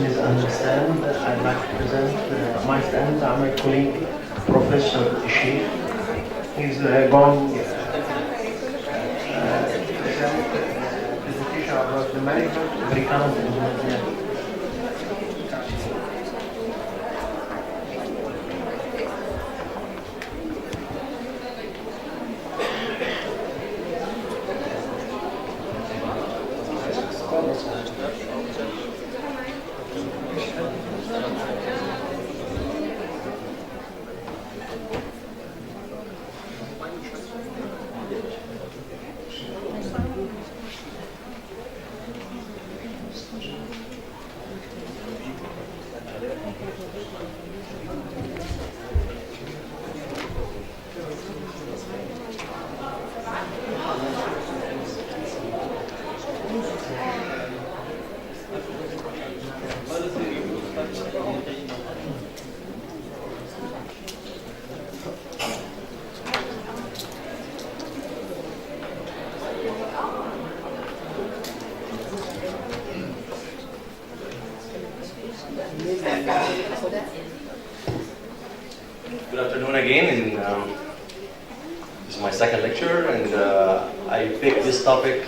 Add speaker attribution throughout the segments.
Speaker 1: please understand, I'd like to present my stand. I'm a colleague, Professor Elshaikh. He's going to present presentation about the management of recurrent endometriosis.
Speaker 2: Good afternoon again, and this is my second lecture, and I picked this topic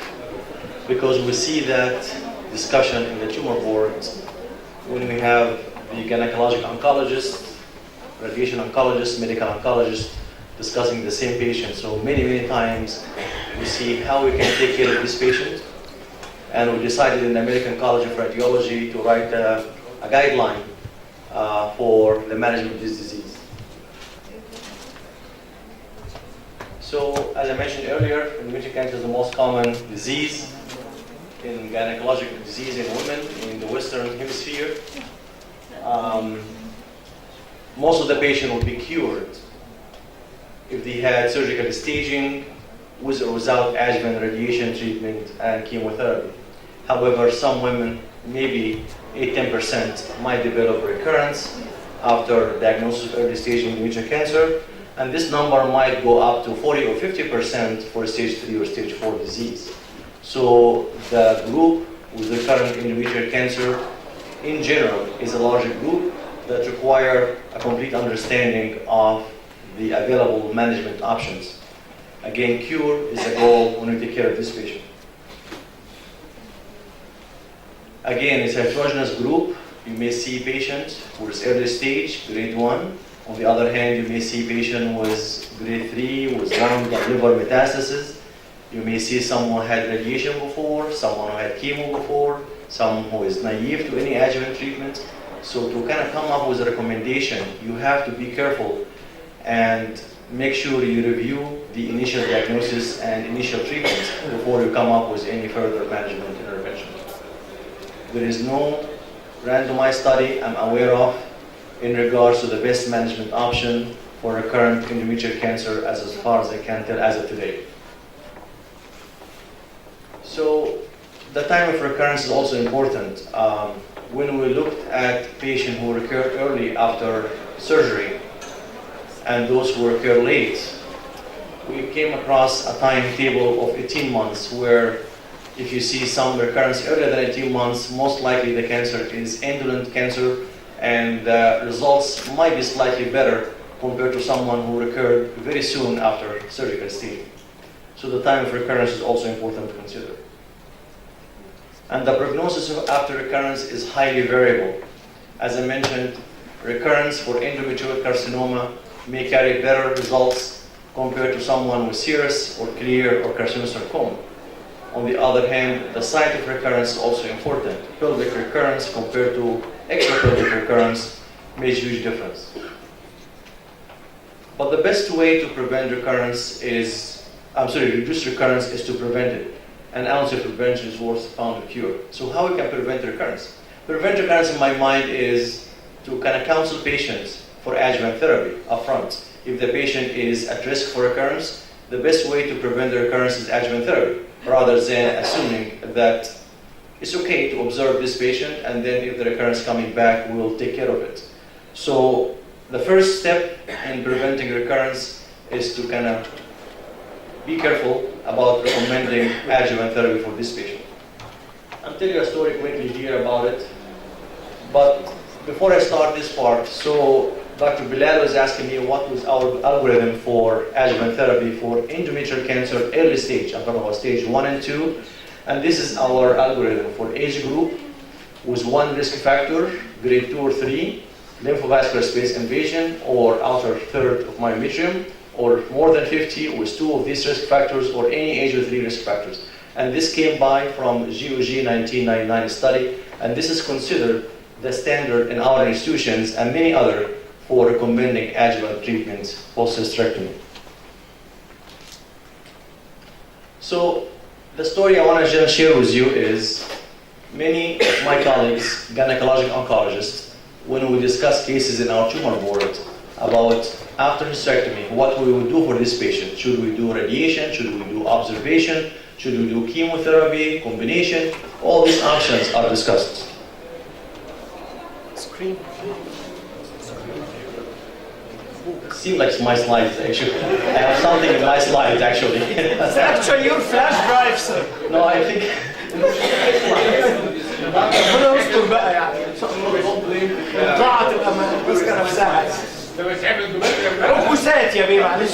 Speaker 2: because we see that discussion in the tumor board when we have the gynecologic oncologist, radiation oncologist, medical oncologist discussing the same patient. So many times we see how we can take care of this patient, and we decided in the American College of Radiology to write a guideline for the management of this disease. So, as I mentioned earlier, endometrial cancer is the most common disease in gynecological disease in women in the Western Hemisphere. Most of the patient will be cured if they had surgical staging with or without adjuvant radiation treatment and chemotherapy. However, some women, maybe 8-10%, might develop recurrence after diagnosis of early stage endometrial cancer, and this number might go up to 40 or 50% for stage 3 or stage 4 disease. So the group with recurrent endometrial cancer in general is a larger group that require a complete understanding of the available management options. Again, cure is the goal when we take care of this patient. Again, it's a heterogeneous group. You may see patients who is early stage, grade 1. On the other hand, you may see patient with grade 3 with lung and liver metastasis. You may see someone who had radiation before, someone who had chemo before, someone who is naive to any adjuvant treatment. So to kind of come up with a recommendation, you have to be careful and make sure you review the initial diagnosis and initial treatment before you come up with any further management intervention. There is no randomized study I'm aware of in regards to the best management option for recurrent endometrial cancer as far as I can tell as of today. So the time of recurrence is also important. When we looked at patients who recur early after surgery and those who recur late, we came across a timetable of 18 months where if you see some recurrence earlier than 18 months, most likely the cancer is indolent cancer, and the results might be slightly better compared to someone who recurred very soon after surgical staging. So the time of recurrence is also important to consider. And the prognosis after recurrence is highly variable. As I mentioned, recurrence for endometrial carcinoma may carry better results compared to someone with serous or clear or carcinosarcoma. On the other hand, the site of recurrence is also important. Pelvic recurrence compared to extrapelvic recurrence makes a huge difference. But the best way to prevent recurrence reduce recurrence is to prevent it. An ounce of prevention is worth a pound of cure. So how we can prevent recurrence? Prevent recurrence in my mind is to kind of counsel patients for adjuvant therapy upfront. If the patient is at risk for recurrence, the best way to prevent the recurrence is adjuvant therapy, rather than assuming that it's okay to observe this patient and then if the recurrence is coming back, we'll take care of it. So the first step in preventing recurrence is to kind of be careful about recommending adjuvant therapy for this patient. I'll tell you a story quickly here about it. before I start this part, so Dr. Bilal was asking me what was our algorithm for adjuvant therapy for endometrial cancer early stage. I'm talking about stage 1 and 2. And this is our algorithm for age group with 1 risk factor, grade 2 or 3, lymphovascular space invasion or outer third of myometrium, or more than 50 with 2 of these risk factors or any age with 3 risk factors. And this came by from GOG 1999 study, and this is considered the standard in our institutions and many other for recommending adjuvant treatment post-hysterectomy. So the story I want to share with you is many of my colleagues, gynecologic oncologists, when we discuss cases in our tumor board about after hysterectomy, what we would do for this patient. Should we do radiation? Should we do observation? Should we do chemotherapy, combination? All these options are discussed.
Speaker 1: Screen.
Speaker 2: Seems like my slides actually. I have something in my slides actually.
Speaker 3: It's actually your flash drive, sir.
Speaker 2: No, I think.
Speaker 3: ربنا يستر بقى يعني ان شاء الله ضاعت الامانه بس كان في ساعه. ركوسات يا بيه معلش.